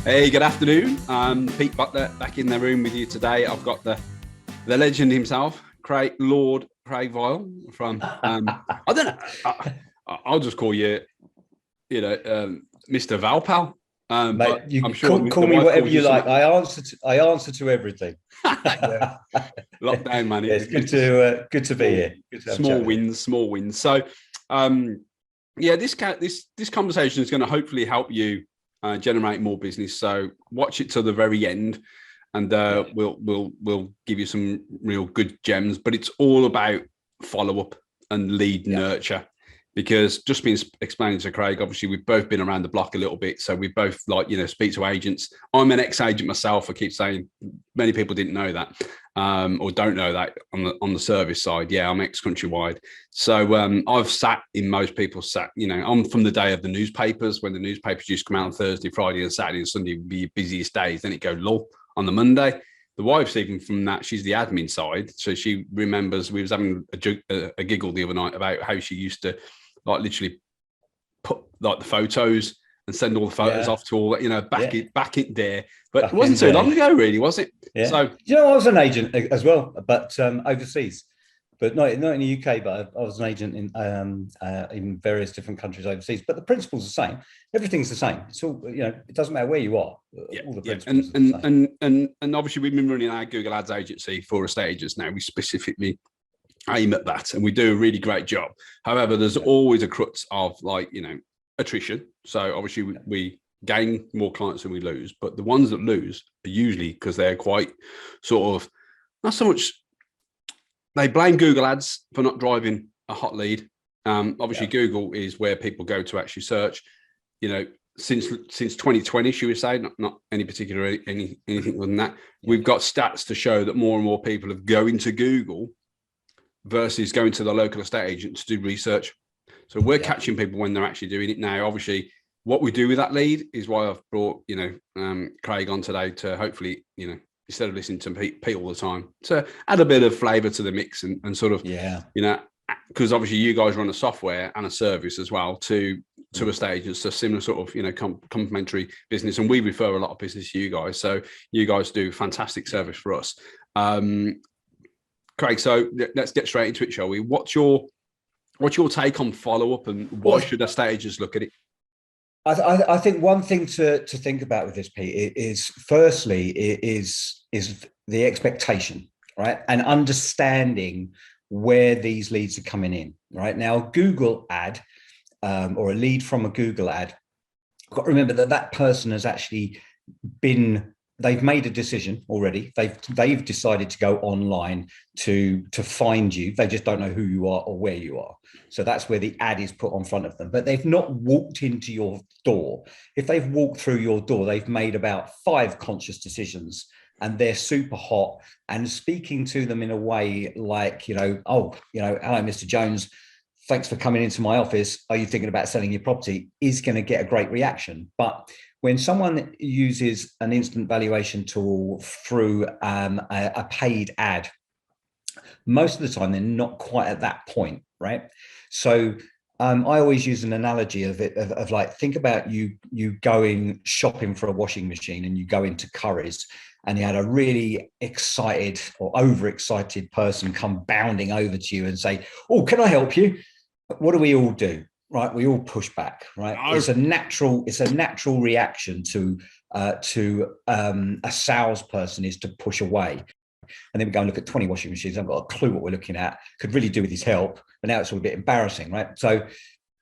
Hey, good afternoon. Pete Butler back in the room with you today. I've got the legend himself, Lord Craig Vile from. I don't know. I'll just call you, Mr. Valpal. Mate, but you I'm sure call the me wife whatever calls you like. something. I answer to everything. Yeah, lockdown, man. Yeah, it's good to be here. Good to have a chat with you. Small wins. So, yeah, this conversation is going to hopefully help you generate more business. So watch it to the very end, and we'll give you some real good gems. But it's all about follow up and lead nurture, because just been explaining to Craig. Obviously, we've both been around the block a little bit, so we both speak to agents. I'm an ex-agent myself. I keep saying many people didn't know that. Or don't know that on the service side. Yeah, I'm ex-Countrywide. So I've sat in most people's I'm from the day of the newspapers, when the newspapers used to come out on Thursday, Friday, and Saturday and Sunday would be your busiest days. Then it go lull on the Monday. The wife's even from that. She's the admin side, so she remembers we was having a giggle the other night about how she used to literally put the photos and send all the photos off to all back it there. But it wasn't too long ago, really, was it? Yeah. So I was an agent as well, but overseas, but not in the UK. But I was an agent in various different countries overseas. But the principle's the same. Everything's the same. It's all it doesn't matter where you are. All the principles are the same. And obviously we've been running our Google Ads agency for estate agents now. We specifically aim at that, and we do a really great job. However, there's always a crux of attrition. So obviously we gain more clients than we lose, but the ones that lose are usually because they're quite sort of not so much. They blame Google Ads for not driving a hot lead. Obviously, Google is where people go to actually search. Since 2020, she was saying, not any particular anything other than that. We've got stats to show that more and more people are going to Google versus going to the local estate agent to do research. So we're catching people when they're actually doing it now. Obviously, what we do with that lead is why I've brought Craig on today to hopefully instead of listening to Pete all the time, to add a bit of flavour to the mix and sort of because obviously you guys run a software and a service as well to estate agents, so similar sort of complementary business, and we refer a lot of business to you guys. So you guys do fantastic service for us, Craig. So let's get straight into it, shall we? What's your take on follow-up, and why should estate agents look at it? I think one thing to think about with this, Pete, is firstly is the expectation, right, and understanding where these leads are coming in. Right now, Google ad or a lead from a Google ad, you've got to remember that person has actually they've made a decision already. They've decided to go online to find you. They just don't know who you are or where you are. So that's where the ad is put on front of them. But they've not walked into your door. If they've walked through your door, they've made about 5 conscious decisions, and they're super hot and speaking to them in a way like, hello, Mr. Jones, thanks for coming into my office. Are you thinking about selling your property? Is going to get a great reaction. But when someone uses an instant valuation tool through a paid ad, most of the time they're not quite at that point, right? So I always use an analogy of it of like, think about you going shopping for a washing machine, and you go into Curry's, and you had a really excited or overexcited person come bounding over to you and say, "Oh, can I help you?" What do we all do? Right, we all push back. Right, it's a natural reaction to a salesperson is to push away. And then we go and look at 20 washing machines. I've got a clue what we're looking at. Could really do with his help, but now it's all a bit embarrassing, right? So,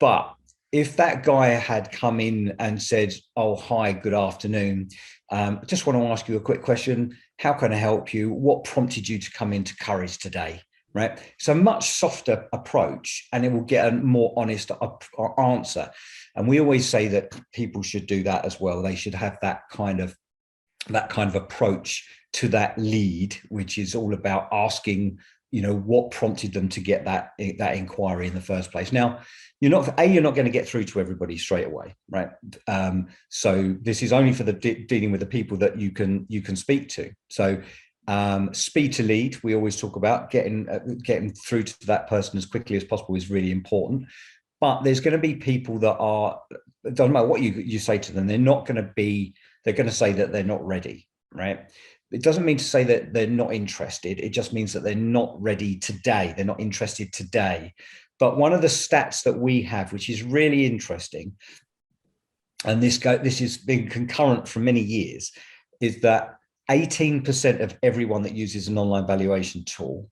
but if that guy had come in and said, "Oh, hi, good afternoon. I just want to ask you a quick question. How can I help you? What prompted you to come into Curry's today?" Right? It's a much softer approach, and it will get a more honest answer. And we always say that people should do that as well. They should have that kind of approach to that lead, which is all about asking, what prompted them to get that inquiry in the first place. Now, you're not going to get through to everybody straight away, right? So this is only for the dealing with the people that you can speak to. So speed to lead, we always talk about getting through to that person as quickly as possible is really important. But there's going to be people that it doesn't matter what you say to them, they're not going to be they're going to say that they're not ready, right? It doesn't mean to say that they're not interested. It just means that they're not ready today. They're not interested today. But one of the stats that we have, which is really interesting, and this has been concurrent for many years, is that 18% of everyone that uses an online valuation tool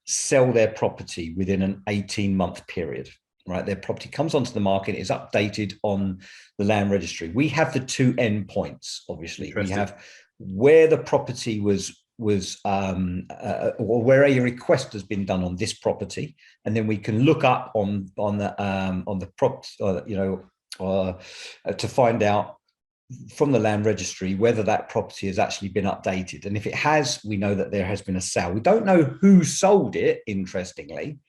sell their property within an 18-month period, right? Their property comes onto the market, is updated on the land registry. We have the two endpoints, obviously. We have where the property was or where a request has been done on this property, and then we can look up on the props, to find out from the land registry whether that property has actually been updated. And if it has, we know that there has been a sale. We don't know who sold it, interestingly.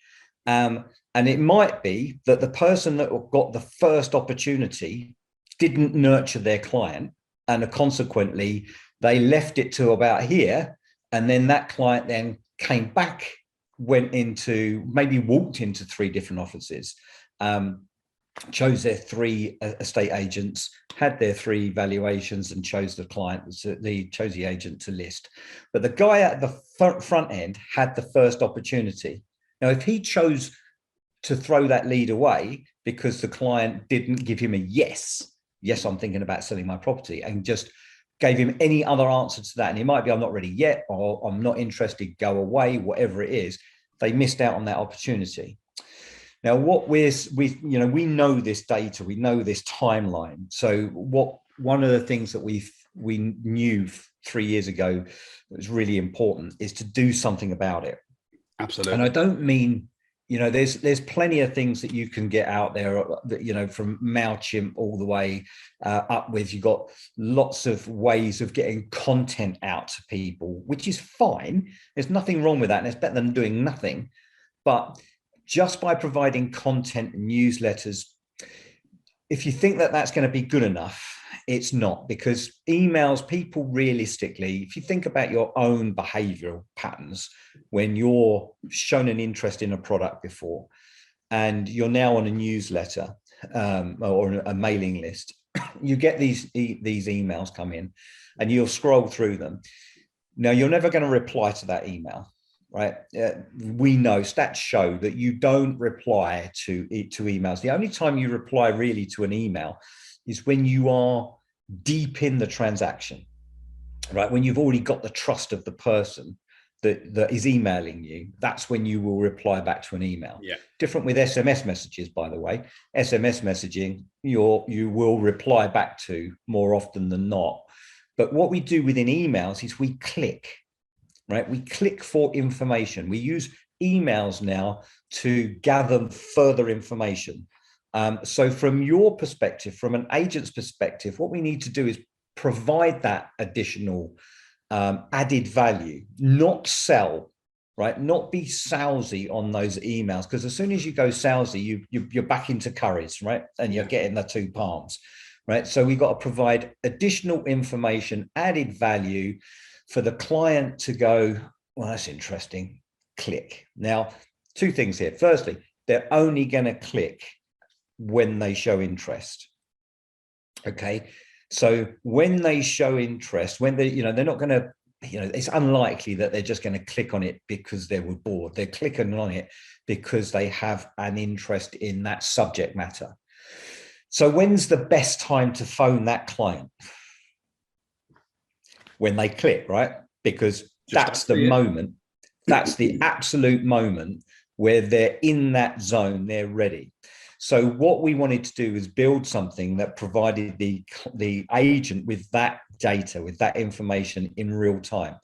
And it might be that the person that got the first opportunity didn't nurture their client, and consequently they left it to about here, and then that client then came back, walked into 3 different offices, chose their 3 estate agents, had their 3 valuations, and chose the agent to list. But the guy at the front end had the first opportunity. Now, if he chose to throw that lead away because the client didn't give him a yes, I'm thinking about selling my property, and just gave him any other answer to that, and it might be, I'm not ready yet, or I'm not interested, go away, whatever it is, they missed out on that opportunity. Now, what we know this data, we know this timeline. So one of the things that we knew 3 years ago that was really important is to do something about it. Absolutely. And I don't mean, there's plenty of things that you can get out there, from MailChimp all the way up with. You've got lots of ways of getting content out to people, which is fine. There's nothing wrong with that. And it's better than doing nothing. But just by providing content and newsletters, if you think that that's going to be good enough, it's not, because emails, people realistically, if you think about your own behavioral patterns, when you're shown an interest in a product before and you're now on a newsletter or a mailing list, you get these emails come in and you'll scroll through them. Now, you're never going to reply to that email, right? We know, stats show that you don't reply to emails. The only time you reply really to an email is when you are deep in the transaction, right? When you've already got the trust of the person that is emailing you, that's when you will reply back to an email. Yeah. Different with SMS messages, by the way. SMS messaging, you will reply back to more often than not. But what we do within emails is we click, right? We click for information. We use emails now to gather further information. So from your perspective, from an agent's perspective, what we need to do is provide that additional added value, not sell, right? Not be salesy on those emails, because as soon as you go salesy, you're back into Curry's, right? And you're getting the 2 palms, right? So we've got to provide additional information, added value for the client to go, well, that's interesting, click. Now, 2 things here. Firstly, they're only going to click when they show interest. Okay, so when they show interest, when they're not going to, it's unlikely that they're just going to click on it because they were bored. They're clicking on it because they have an interest in that subject matter. So when's the best time to phone that client? When they click, right? Because that's the moment, that's the absolute moment where they're in that zone, they're ready. So what we wanted to do is build something that provided the agent with that data, with that information in real time.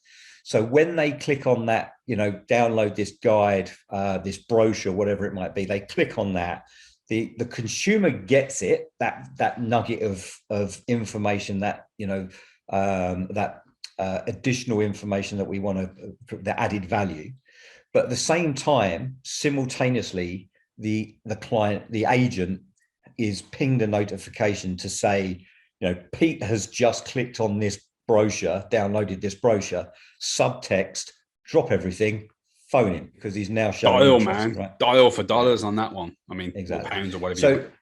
So when they click on that, download this guide, this brochure, whatever it might be, they click on that. The consumer gets it, that nugget of information, that additional information that we want to, the added value. But at the same time, simultaneously, the client, the agent, is pinged a notification to say, Pete has just clicked on this brochure, downloaded this brochure, subtext, drop everything, phone him, because he's now showing dial interest, man, right? dial for dollars on that one. I mean, exactly. or pounds or whatever.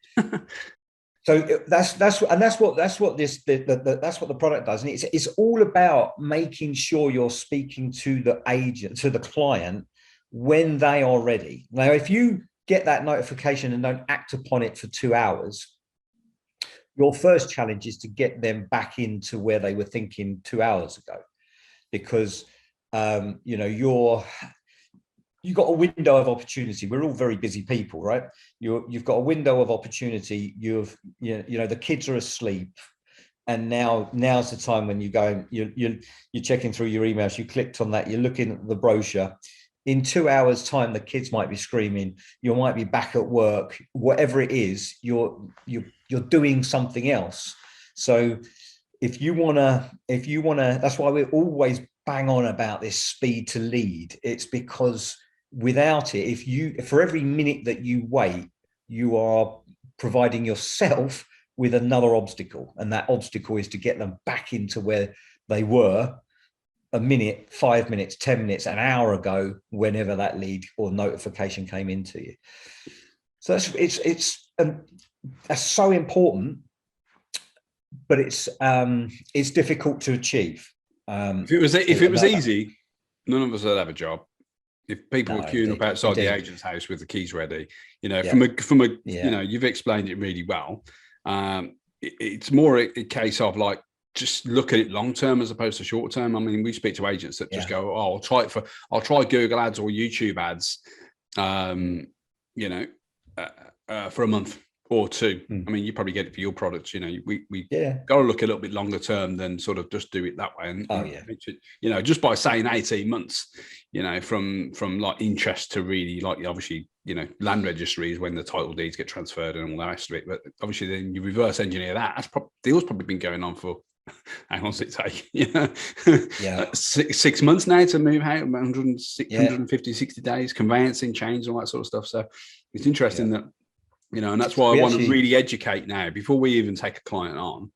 that's what that's what the product does, and it's all about making sure you're speaking to the agent, to the client, when they are ready. Now, if you get that notification and don't act upon it for 2 hours, your first challenge is to get them back into where they were thinking 2 hours ago, because you've got a window of opportunity. We're all very busy people, right? You've got a window of opportunity. The kids are asleep, and now's the time when you go, you're checking through your emails. You clicked on that. You're looking at the brochure. In 2 hours' time, the kids might be screaming. You might be back at work. Whatever it is, you're doing something else. So if you wanna, that's why we're always bang on about this speed to lead. It's because without it, for every minute that you wait, you are providing yourself with another obstacle, and that obstacle is to get them back into where they were a minute, 5 minutes, 10 minutes, an hour ago, whenever that lead or notification came into you. So that's so important, but it's difficult to achieve. If it was easy, none of us would have a job. If people were queuing up outside the agent's house with the keys ready, from a you've explained it really well. It's more a case of like, just look at it long term as opposed to short term. I mean, we speak to agents that just go, "Oh, I'll try Google ads or YouTube ads, for a month or two." I mean, you probably get it for your products. We got to look a little bit longer term than sort of just do it that way. And just by saying 18 months, from like interest to really, like, obviously, land registry is when the title deeds get transferred and all the rest of it. But obviously, then you reverse engineer that. Deal's probably been going on for, how long does it take? 6 months now to move out, 150, 60 days, conveyancing, change, all that sort of stuff. So it's interesting that, and that's why I want to really educate now before we even take a client on,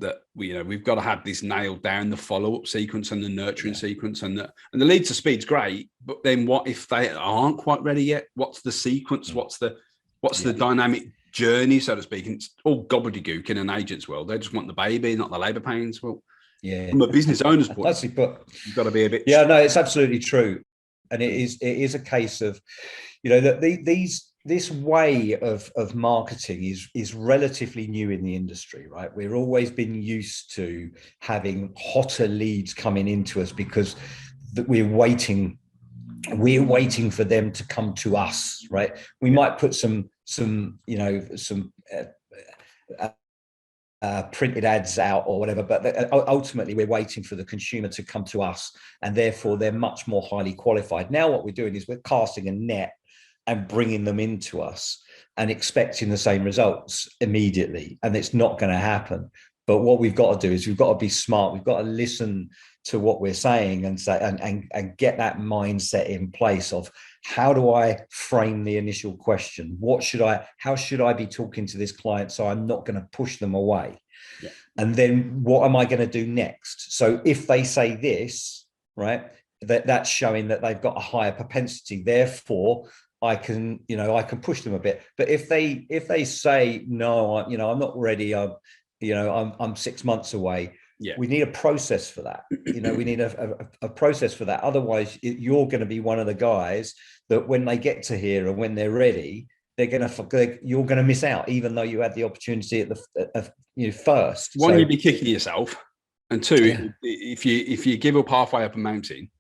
that we've got to have this nailed down, the follow-up sequence and the nurturing sequence, and the lead to speed's great, but then what if they aren't quite ready yet? What's the sequence? What's the dynamic journey, so to speak? And it's all gobbledygook in an agent's world. They just want the baby, not the labor pains. Well, from a business owner's point, you've got to be a bit. No, it's absolutely true, and it is a case of, that this way of marketing is relatively new in the industry, right? We've always been used to having hotter leads coming into us because we're waiting for them to come to us, right? We might put some printed ads out or whatever, but ultimately we're waiting for the consumer to come to us, and therefore they're much more highly qualified. Now what we're doing is we're casting a net and bringing them into us and expecting the same results immediately, and it's not going to happen. But what we've got to do is we've got to be smart. We've got to listen to what we're saying and say and get that mindset in place of, how do I frame the initial question? How should I be talking to this client so I'm not going to push them away? And then what am I going to do next? So if they say this, right, that's showing that they've got a higher propensity. Therefore, I can push them a bit. But if they say, no, I'm not ready, I'm 6 months away. We need a process for that. We need a process for that. Otherwise, you're going to be one of the guys that when they get to here and when they're ready, you're going to miss out, even though you had the opportunity at the first. One, you'd be kicking yourself, and two, if you give up halfway up a mountain,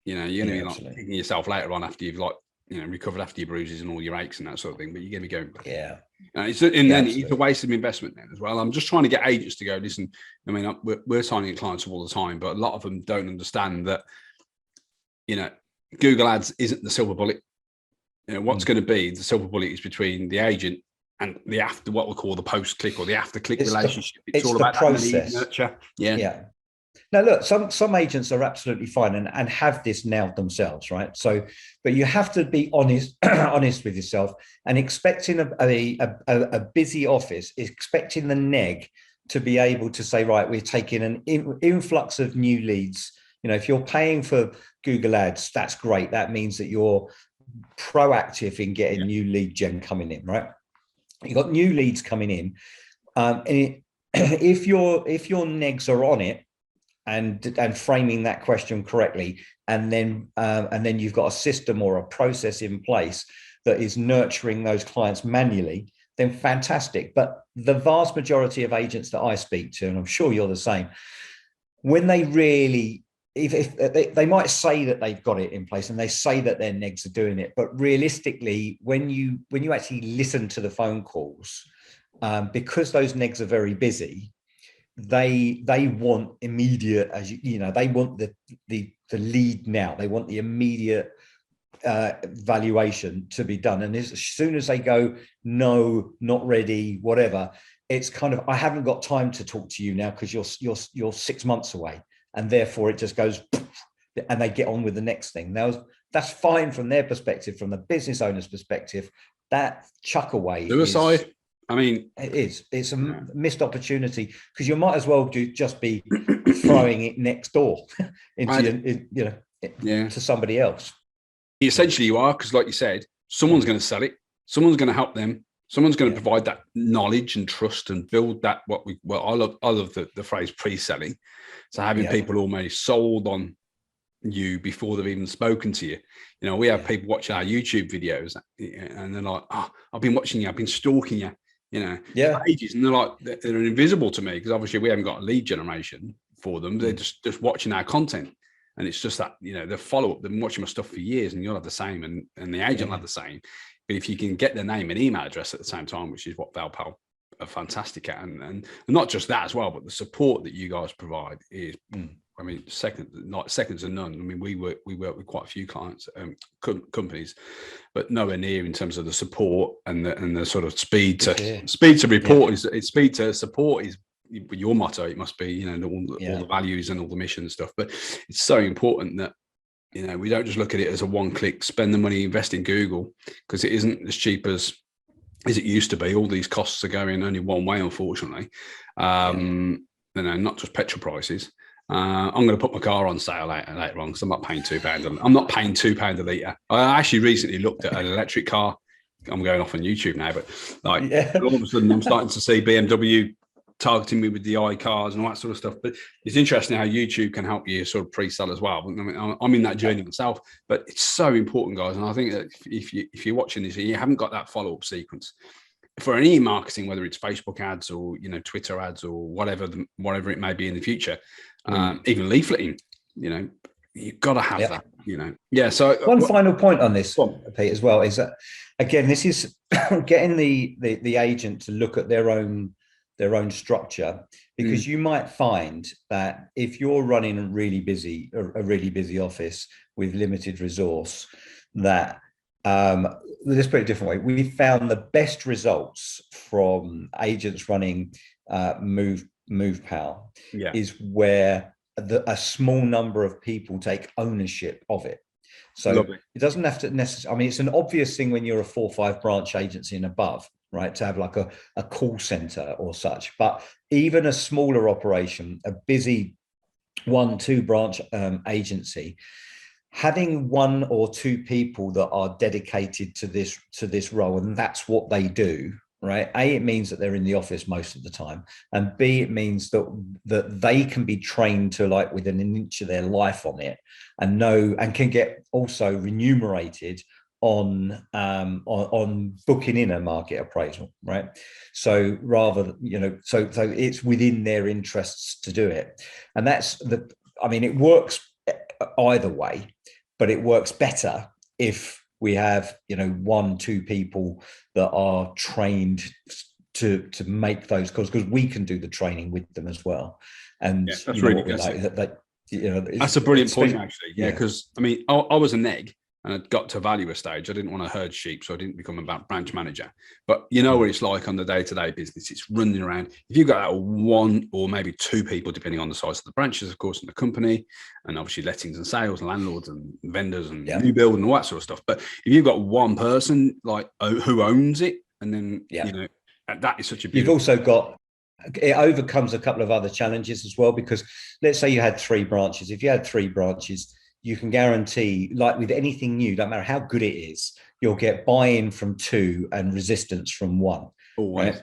you're going to be like kicking yourself later on after you've recovered after your bruises and all your aches and that sort of thing. But you're going to be going back. It's a waste of investment then as well. I'm just trying to get agents to go, listen, I mean, we're signing clients all the time, but a lot of them don't understand that, Google Ads isn't the silver bullet. What's going to be the silver bullet is between the agent and the what we call the post-click or the after-click relationship. It's all about process. Nurture. Now, look, some agents are absolutely fine and have this nailed themselves, right? So, but you have to be honest with yourself, and expecting a busy office, expecting the neg to be able to say, right, we're taking an influx of new leads. If you're paying for Google Ads, that's great. That means that you're proactive in getting new lead gen coming in, right? you've got new leads coming in, if your negs are on it and framing that question correctly, and then you've got a system or a process in place that is nurturing those clients manually, then fantastic. But the vast majority of agents that I speak to, and I'm sure you're the same, when they really, if they might say that they've got it in place and they say that their negs are doing it, but realistically, when you actually listen to the phone calls, because those negs are very busy, they want immediate, they want the lead now. They want the immediate valuation to be done, and as soon as they go, no, not ready, whatever, it's kind of, I haven't got time to talk to you now because you're 6 months away, and therefore it just goes, and they get on with the next thing. Now that's fine from their perspective. From the business owner's perspective, that chuck away suicide. I mean, it's a missed opportunity, because you might as well just be throwing it next door into to somebody else. Essentially you are, because like you said, someone's going to sell it, someone's going to help them, someone's going to provide that knowledge and trust and build that, I love the phrase pre-selling. So having people almost sold on you before they've even spoken to you. We have people watching our YouTube videos and they're like, oh, I've been watching you, I've been stalking you, for ages. And they're like, they're invisible to me, because obviously we haven't got a lead generation for them. They're just watching our content. And it's just that, the follow-up, they've been watching my stuff for years, and you'll have the same, and the agent will have the same. But if you can get their name and email address at the same time, which is what Valpal are fantastic at, and not just that as well, but the support that you guys provide is, I mean, second to none. I mean, we work with quite a few clients, companies, but nowhere near in terms of the support and the sort of speed to report. Is speed to support is your motto. It must be, all the values and all the mission and stuff. But it's so important that we don't just look at it as a one-click, spend the money, invest in Google, because it isn't as cheap as it used to be. All these costs are going only one way, unfortunately. Not just petrol prices. I'm going to put my car on sale later on, because I'm not paying £2. I'm not paying £2 a litre. I actually recently looked at an electric car. I'm going off on YouTube now, but all of a sudden I'm starting to see BMW targeting me with the iCars and all that sort of stuff. But it's interesting how YouTube can help you sort of pre-sell as well. I mean, I'm in that journey myself, but it's so important, guys. And I think that if you're watching this and you haven't got that follow-up sequence for any marketing, whether it's Facebook ads or Twitter ads or whatever it may be in the future, even leafleting, you've got to have that. So one final point on this, Pete, as well, is that, again, this is getting the agent to look at their own structure, because you might find that if you're running a really busy office with limited resource, that let's put it a different way, we found the best results from agents running MovePal is where a small number of people take ownership of it. So it doesn't have to necessarily, I mean, it's an obvious thing when you're a 4 or 5 branch agency and above, right, to have like a call center or such. But even a smaller operation, a busy 1-2 branch agency, having 1 or 2 people that are dedicated to this role, and that's what they do, right? A, it means that they're in the office most of the time, and B, it means that they can be trained to, like, within an inch of their life on it, and know, and can get also remunerated on booking in a market appraisal, right? So rather, so it's within their interests to do it. And it works either way, but it works better if we have, 1-2 people that are trained to make those calls, because we can do the training with them as well. And that's really good. That's a brilliant point, actually. Because I was a neg, and I got to value a stage. I didn't want to herd sheep, so I didn't become a branch manager. But what it's like on the day-to-day business. It's running around. If you've got that 1 or maybe 2 people, depending on the size of the branches, of course, in the company, and obviously lettings and sales and landlords and vendors and new build and all that sort of stuff. But if you've got 1 person who owns it, and then that is such a beautiful. You've also got, it overcomes a couple of other challenges as well, because let's say you had 3 branches. If you had 3 branches, you can guarantee, like with anything new, don't matter how good it is, you'll get buy-in from 2 and resistance from 1. Always. right?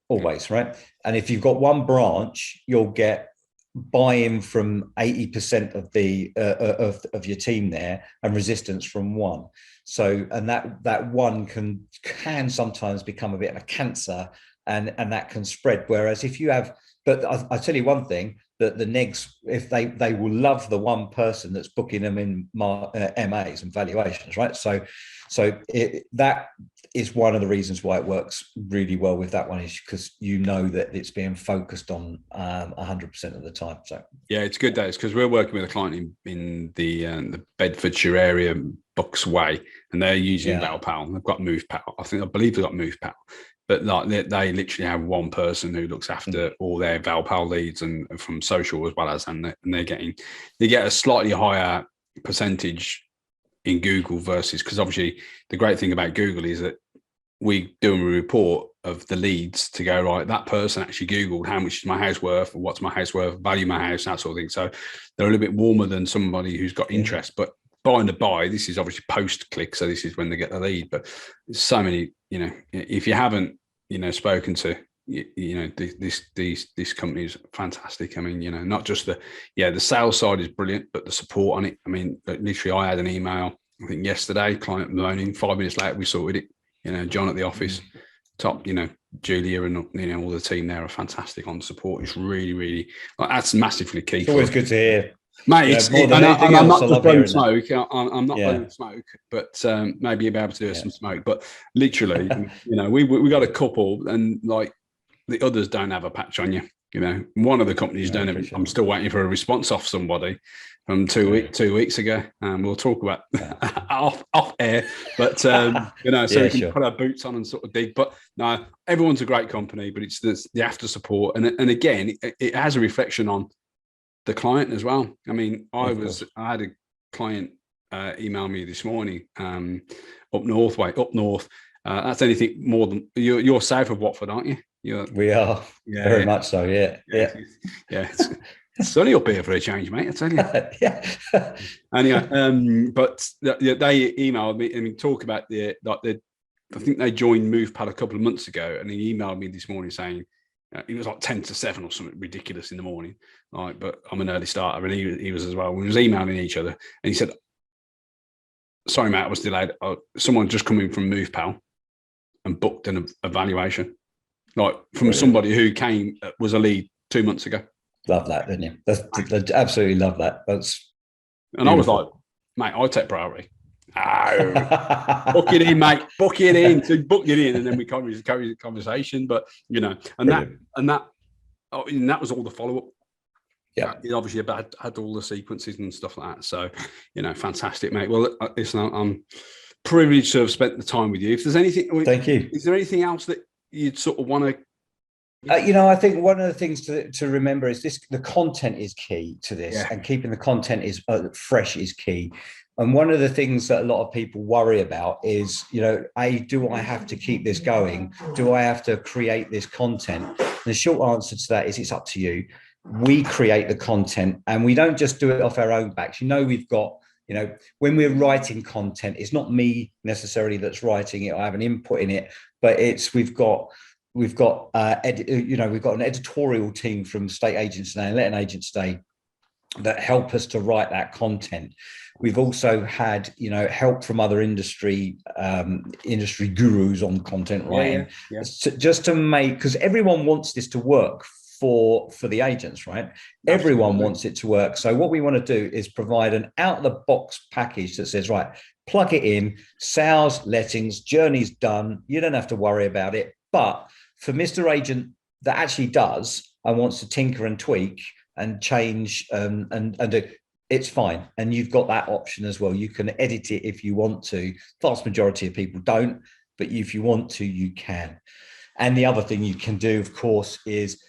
Always, right? And if you've got one branch, you'll get buy-in from 80% of the of your team there, and resistance from one. So, and that one can sometimes become a bit of a cancer, and that can spread. Whereas if you have, but I tell you one thing, that the negs, if they will love the one person that's booking them in MAs and valuations, right? So that is one of the reasons why it works really well with that one, is because you know that it's being focused on 100% of the time. So yeah, it's good that it's because we're working with a client in the Bedfordshire area, Bucks Way, and they're using ValPal. They've got MovePal. I believe they've got MovePal, but like they literally have one person who looks after all their ValPal leads and from social as well as, and they get a slightly higher percentage in Google versus, because obviously the great thing about Google is that we do a report of the leads to go, right, that person actually Googled how much is my house worth, or what's my house worth, value my house, that sort of thing. So they're a little bit warmer than somebody who's got interest. But by and by, this is obviously post click, so this is when they get the lead. But so many, if you haven't, spoken to, this company is fantastic. I mean, not just the sales side is brilliant, but the support on it. I mean, literally, I had an email, I think yesterday, client moaning. 5 minutes later, we sorted it. John at the office, top, Julia and all the team there are fantastic on support. It's really, really, that's massively key. It's always good to hear, mate. I'm not just blowing smoke. I'm not blowing smoke, but maybe you'll be able to do some smoke. But literally, we got a couple, and like the others don't have a patch on you. One of the companies don't have. I'm still waiting for a response off somebody from 2 weeks ago, and we'll talk about off air. But so we can put our boots on and sort of dig. But no, everyone's a great company, but it's the after support, and again, it has a reflection on the client as well. I mean, I had a client email me this morning, up north. That's anything more than you're south of Watford, aren't you? We are very much so. Yeah. It's sunny up here for a change, mate. I tell you. Anyway, but they emailed me and talk about I think they joined MovePal a couple of months ago, and he emailed me this morning saying it was like 10 to 7 or something ridiculous in the morning. Like, but I'm an early starter, and he was as well. We was emailing each other, and he said, "Sorry, mate, I was delayed. Someone just come in from MovePal and booked an evaluation." Like from somebody who was a lead 2 months ago. Love that, didn't you? That's absolutely love that. That's and beautiful. I was like, mate, I take priority. Oh, book it in, mate. Book it in. So book it in, and then we carry the conversation. But that was all the follow up. Yeah, it obviously had all the sequences and stuff like that. So fantastic, mate. Well, listen, I'm privileged to have spent the time with you. If there's anything, thank you. Is there anything else that you'd sort of want to? I think one of the things to remember is the content is key to this, and keeping the content is fresh is key. And one of the things that a lot of people worry about is, do I have to keep this going? Do I have to create this content? And the short answer to that is it's up to you. We create the content, and we don't just do it off our own backs. We've got, when we're writing content, it's not me necessarily that's writing it. I have an input in it, but we've got an editorial team from State Agents Day and Letting Agents Day that help us to write that content. We've also had, help from other industry gurus on content writing, just to make, because everyone wants this to work for the agents, right? Absolutely. Everyone wants it to work. So what we want to do is provide an out of the box package that says, right, plug it in, sales, lettings, journey's done. You don't have to worry about it. But for Mr. Agent that actually does and wants to tinker and tweak and change and do, it's fine. And you've got that option as well. You can edit it if you want to. Vast majority of people don't, but if you want to, you can. And the other thing you can do, of course, is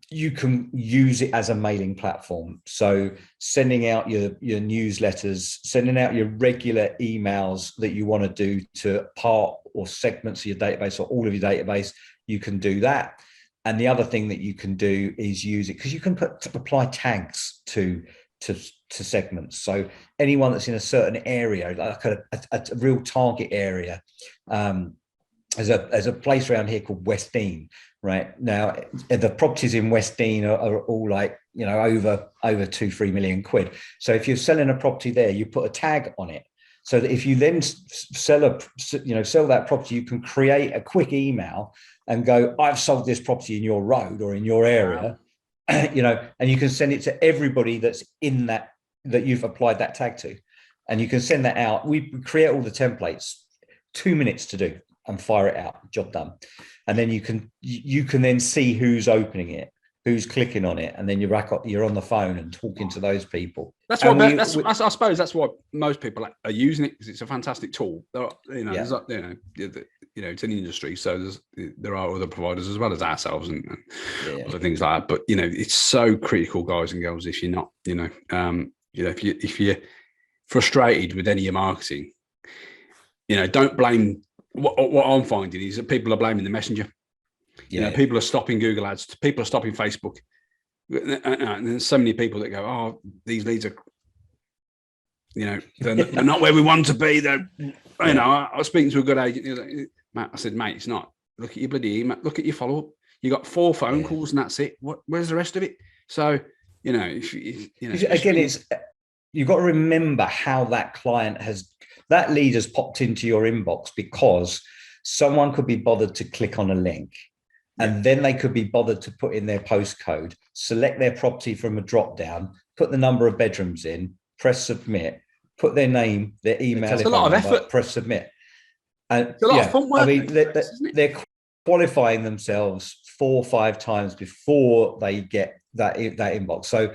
you can use it as a mailing platform. So sending out your newsletters, sending out your regular emails that you want to do to part or segments of your database or all of your database, you can do that. And the other thing that you can do is use it because you can apply tags to segments. So anyone that's in a certain area, like a real target area, there's a place around here called West Dean. Right now, the properties in West Dean are all like, over 2-3 million quid. So if you're selling a property there, you put a tag on it, so that if you then sell that property, you can create a quick email and go, I've sold this property in your road or in your area, and you can send it to everybody that's in that you've applied that tag to, and you can send that out. We create all the templates, 2 minutes to do, and fire it out, job done. And then you can then see who's opening it, who's clicking on it, and then you're on the phone and talking to those people. That's what I suppose that's what most people are using it, because it's a fantastic tool. There's it's an industry, so there are other providers as well as ourselves and other things like that. But it's so critical, guys and girls. If you're not, if you're frustrated with any of your marketing, don't blame. What I'm finding is that people are blaming the messenger. People are stopping Google ads. People are stopping Facebook. And there's so many people that go, "Oh, these leads are, they're not where we want to be." I was speaking to a good agent. Matt, I said, "Mate, it's not. Look at your bloody email. Look at your follow up. You got 4 phone calls and that's it. Where's the rest of it?" So, again, it's you've got to remember how that lead has popped into your inbox because someone could be bothered to click on a link, and then they could be bothered to put in their postcode, select their property from a drop down, put the number of bedrooms in, press submit, put their name, their email. It's a lot of effort. Press submit. And it's a lot of fun work. They're qualifying themselves 4 or 5 times before they get that inbox. So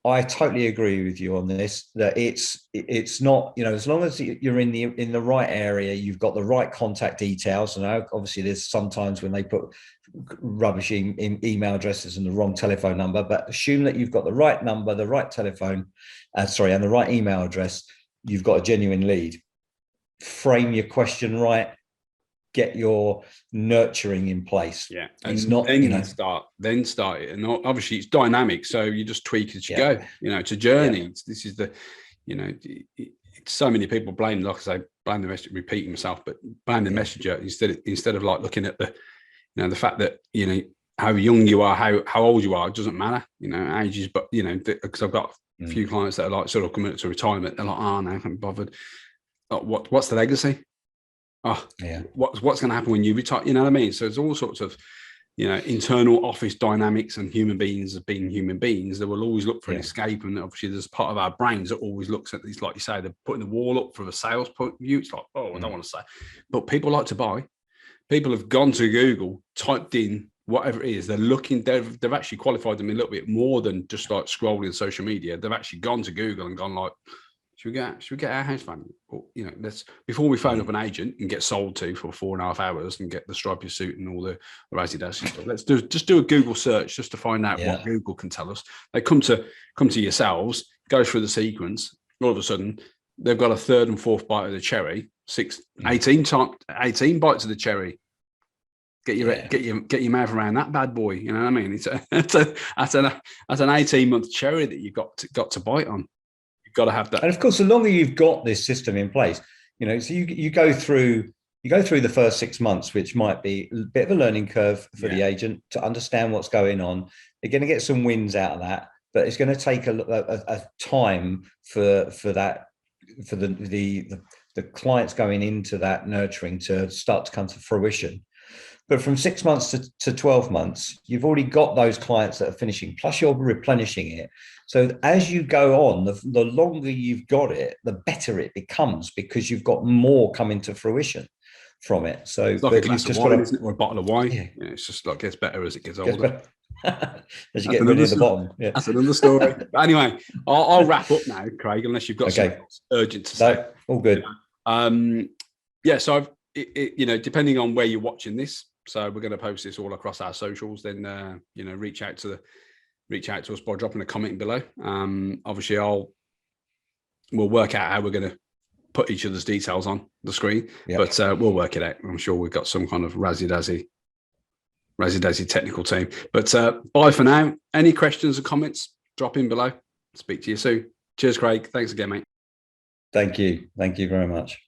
I totally agree with you on this, that it's not, as long as you're in the right area, you've got the right contact details. And obviously there's sometimes when they put rubbish in email addresses and the wrong telephone number, but assume that you've got the right number, the right telephone, and the right email address, you've got a genuine lead. Frame your question right, get your nurturing in place. Yeah, and then start it. And obviously it's dynamic, so you just tweak as you go. It's a journey. Yeah. This is the, so many people blame, like I say, blame the messenger, repeating myself, but blame the messenger instead of like looking at the, the fact that how young you are, how old you are, it doesn't matter, ages, but because I've got a few clients that are like sort of coming up to retirement, they're like, oh no, I can't be bothered. What's the legacy? What's going to happen when you retire? You know what I mean? So there's all sorts of, internal office dynamics, and human beings as being human beings, they will always look for an escape. And obviously there's part of our brains that always looks at these, like you say, they're putting the wall up from a sales point of view. It's like, I don't want to say, but people like to buy. People have gone to Google, typed in whatever it is, they're looking, they've actually qualified them a little bit more than just like scrolling social media. They've actually gone to Google and gone like, should we get our house value? Or, let's, before we phone up an agent and get sold to for 4.5 hours and get the stripy suit and all the razzy dash stuff. Let's just do a Google search just to find out what Google can tell us. They come to yourselves, go through the sequence. All of a sudden, they've got a 3rd and 4th bite of the cherry, 18 bites of the cherry. Get your mouth around that bad boy. You know what I mean? That's an 18-month cherry that you've got to bite on. Got to have that. And of course, the longer you've got this system in place, so you go through the first 6 months, which might be a bit of a learning curve for the agent to understand what's going on. They're going to get some wins out of that, but it's going to take a time for the clients going into that nurturing to start to come to fruition. But from 6 months to 12 months, you've already got those clients that are finishing, plus you're replenishing it. So as you go on, the longer you've got it, the better it becomes, because you've got more coming to fruition from it. So it's like a glass of wine, isn't it? Or a bottle of wine. Yeah. It's just like gets better as it gets older. As you get rid of the bottom. Yeah. That's another story. But anyway, I'll wrap up now, Craig, unless you've got something urgent to say. No, all good. So depending on where you're watching this, so we're going to post this all across our socials. Then reach out to us by dropping a comment below. Obviously, we'll work out how we're going to put each other's details on the screen, but we'll work it out. I'm sure we've got some kind of razzy dazzy technical team. But bye for now. Any questions or comments? Drop in below. Speak to you soon. Cheers, Craig. Thanks again, mate. Thank you very much.